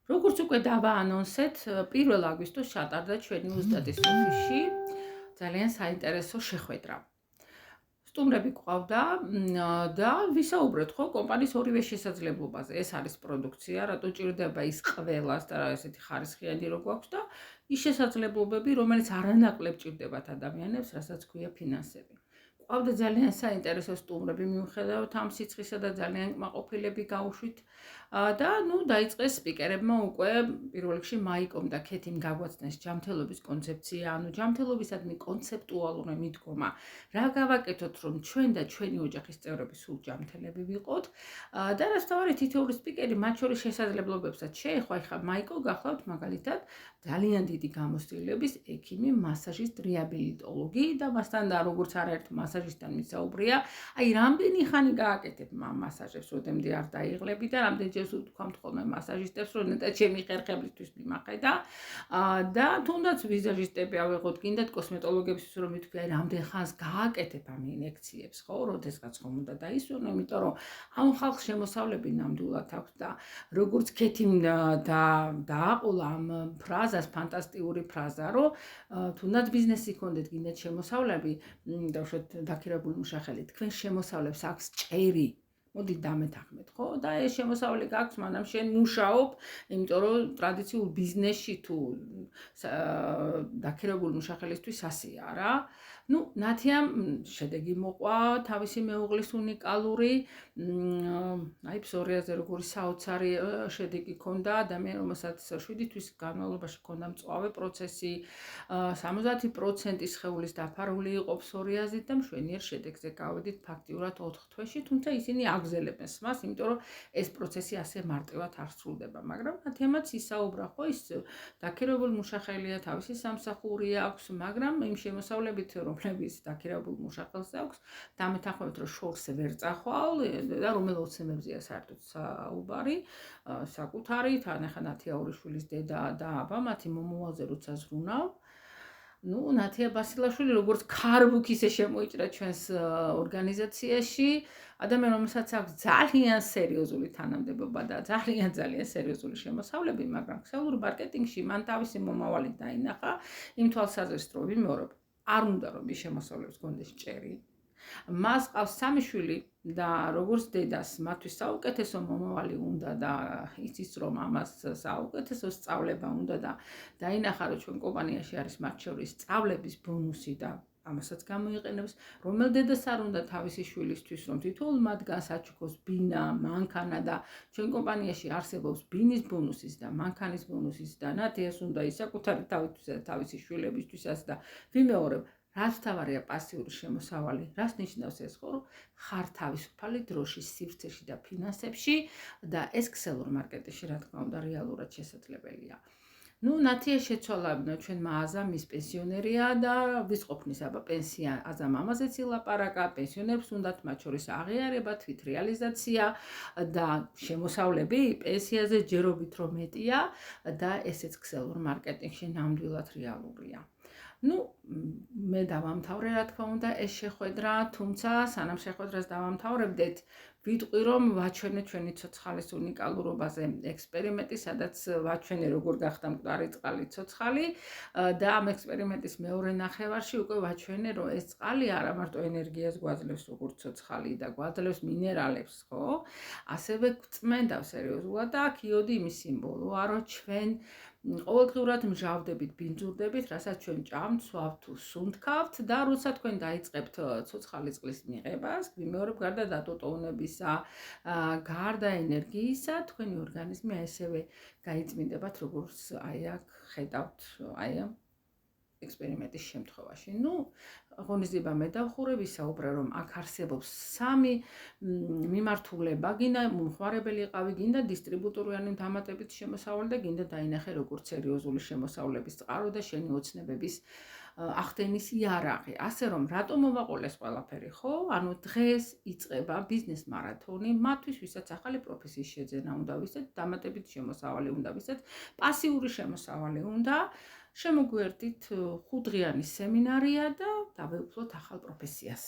როგორც უკვე დავაანონსეთ, 1 აგვისტოს ჩატარდა ჩვენი უზდატის ოფისში ძალიან საინტერესო შეხვედრა. სტუმრები გვყავდა და ვისაუბრეთ ხო კომპანიის ორივე შესაძლებლობაზე. ეს არის პროდუქცია, რატო ჭირდება ის ყველას და ესეთი ხარისხიანი რო გვაქვს და ის შესაძლებლობები, რომელიც არანაკლებ ჭირდებათ ადამიანებს, რასაც ქვია ფინანსები. გვყავდა ძალიან საინტერესო სტუმრები, მიუხედავად ამ სიცხისა და ძალიან კმაყოფილები გავუშვით და დაიწყეს სპიკერებმა უკვე პირველ რიგში მაიკომ და ქეთიმ გაგვაცნეს ჯანმრთელობის კონცეფცია, ჯანმრთელობისადმი კონცეპტუალური მიდგომა, რა გავაკეთოთ, რომ ჩვენ და ჩვენი ოჯახის წევრები სულ ჯანმრთელები ვიყოთ და რაც თავარი თითოეული სპიკერი მათ შორის შესაძლებლობებსაც შეეხვა. ხა მაიკო გახლავთ მაგალითად ძალიან დიდი გამოცდილების ექიმი, მასაჟისტ, რეაბილიტოლოგი და მასთან და როგორც არაერთ მასაჟისტთან მისაუბრია, აი რამდენი ხანი გააკეთებ მასაჟებს, როდემდე არ დაიღლები და რამდენჯერს ვთქვამთ ხოლმე მასაჟისტებს, რომ ნეტა ჩემი ხერხებლისთვის მიმახედა და თუნდაც ვიზაჟისტები ავიღოთ, გინდათ კოსმეტოლოგებისთვის რომ მითქვი, აი რამდენ ხანს გააკეთებ ამ ინექციებს, ხო, როდესაც ხომ უნდა დაისურნო, იმიტომ რომ ამ ხალხს შემოსავლები ნამდვილად აქვს და როგორც ქეთიმ დააყოლა ამ ფრაზას, ფანტასტიკური ფრაზა, რომ თუნდაც ბიზნესი გქონდეთ, გინდათ შემოსავლები, დავუშვათ დაქირებული მუშახელი, თქვენ შემოსავლებს აქვს ჭერი. მოდი დამეთანხმეთ, ხო? და ეს შემოსავალი გაქვს, მანამ შენ მუშაობ, იმიტომ რომ ტრადიციულ ბიზნესში თუ დაქირებული მუშახელისთვის ასეა რა. ნათიამ შედეგი მოყვა, თავისი მეუღლის უნიკალური, აი ფსორიაზე როგორი საოცარი შედეგი ჰქონდა, ადამიანი, რომელსაც 7 თვის განმავლობაში ჰქონდა მწვავე პროცესი, 70% სხეულის დაფარული იყო ფსორიაზით და მშვენიერ შედეგზე გავედით ფაქტიურად 4 თვეში, თუმცა ისინი აგზელებენ მას, იმიტომ რომ ეს პროცესი ასე მარტივად არ სრულდება, მაგრამ ნათიამაც ისაუბრა, ხო, ის დაქირებული მუშახელია, თავისი სამსახური აქვს, მაგრამ იმ შემოსავლებით, რომლებიც დაქირებულ მუშახელს აქვს, დამეთანხმებით, რომ შორს ვერ წახვალ და რომელ ოცნებებზეა საერთოდ საუბარი, საკუთარი, თან ახლა ნათია ორიშვილის დედა და აბა, მათი მომავალზე როცა ზრუნავ, ნათია ბასილაშვილი როგორც ქარბუქი ისე შემოიჭრა ჩვენს ორგანიზაციაში, ადამიანი, რომელსაც აქვს ძალიან სერიოზული თანამდებობა და ძალიან სერიოზული შემოსავლები, მაგრამ ქსელურ მარკეტინგში მან თავისი მომავალი დაინახა, იმ თვალსაზრისით, რომ ვიმეორებ, არ უნდა რომ ის შემოსავლებს გონდეს ჭერი. მას ყავს 3 შვილი და როგორც დედას მათთვის საუკეთესო მომავალი უნდა და იცის რომ ამას საუკეთესო სწავლება უნდა და დაინახა რომ ჩვენ კომპანიაში არის მათ შორის სწავლების ბონუსი და ამასაც გამოიყენებს, რომელ დედას არ უნდა თავისი შვილისთვის, რომ თითოეულ მათგანს საჩუქოს ბინა, მანქანა და ჩვენ კომპანიაში არსებობს ბინის ბონუსის და მანქანის ბონუსის და ნათიას უნდა ის საკუთარი თავისთვის და თავისი შვილებისთვისაც და ვიმეორებ, რაც თავარია პასიური შემოსავალი, რას ნიშნავს ეს ხო, რომ ხარ თავისუფალი დროშის სივრცეში და ფინანსებში და ეს ქსელურ მარკეტინგში რა თქმა უნდა რეალურად შესაძლებელია. ნათია შეცვალა ჩვენმა აზამ ის პენსიონერია და ვისყოფნის აბა პენსია აზამ ამაზეც ილაპარაკა, პენსიონერებს უნდათ მათ შორის აღიარება, თვითრეალიზაცია და შემოსავლები პენსიაზე ჯერობით რომ მეტია და ესეც ქსელურ მარკეტინგში ნამდვილად რეალურია. მე დავამთავრე რა თქმა უნდა ეს შეხვედრა, თუმცა სანამ შეხვედრას დავამთავრებდეთ, ვიტყვი რომ ვაჩვენე ჩვენი ცოცხალის უნიკალურობაზე ექსპერიმენტი, სადაც ვაჩვენე როგორ გახდა მკვდარი წყალი ცოცხალი და ამ ექსპერიმენტის მეორე ნახევარში უკვე ვაჩვენე რომ ეს წყალი არა მარტო ენერგიას გვაძლევს როგორც ცოცხალი და გვაძლევს მინერალებს, ხო? ასევე გვწმენდა სერიოზულად და აქ იოდი იმის სიმბოლოა, რომ ჩვენ ყოველდღურად მჟავდებით, ბინძურდებით, რასაც ჩვენ ჭამთ, სვავთ, სუნთქავთ და როცა თქვენ დაიწყებთ ცოცხალი წყლის მიღებას, ვიმეორებ გარდა დატოტოვნებისა, გარდა ენერგიისა, თქვენი ორგანიზმი ასევე გაიწმინდებათ, როგორც აი აქ ხედავთ, აი ამ ექსპერიმენტის შემთხვევაში. ღონისძიება მე დავხურე, ვისაუბრე რომ აქ არსებობს 3 მიმართულება, გინდა მომხმარებელი იყავი, გინდა დისტრიბუტორიანი დამატებით შემოსავალი და გინდა დაინახე როგორც სერიოზული შემოსავლების წყარო და შენი ოცნებების ახდენის იარაღი. ასე რომ რატომ მოვაყოლე ეს ყველაფერი, ხო? ანუ დღეს იწყება ბიზნეს მარათონი, მათთვის ვისაც ახალი პროფესიის შეძენა უნდა ვისეთ, დამატებით შემოსავალი უნდა ვისეთ, პასიური შემოსავალი უნდა შემოგვიერთდით 5 დღიანი სემინარია და დავეუფლოთ ახალ პროფესიას.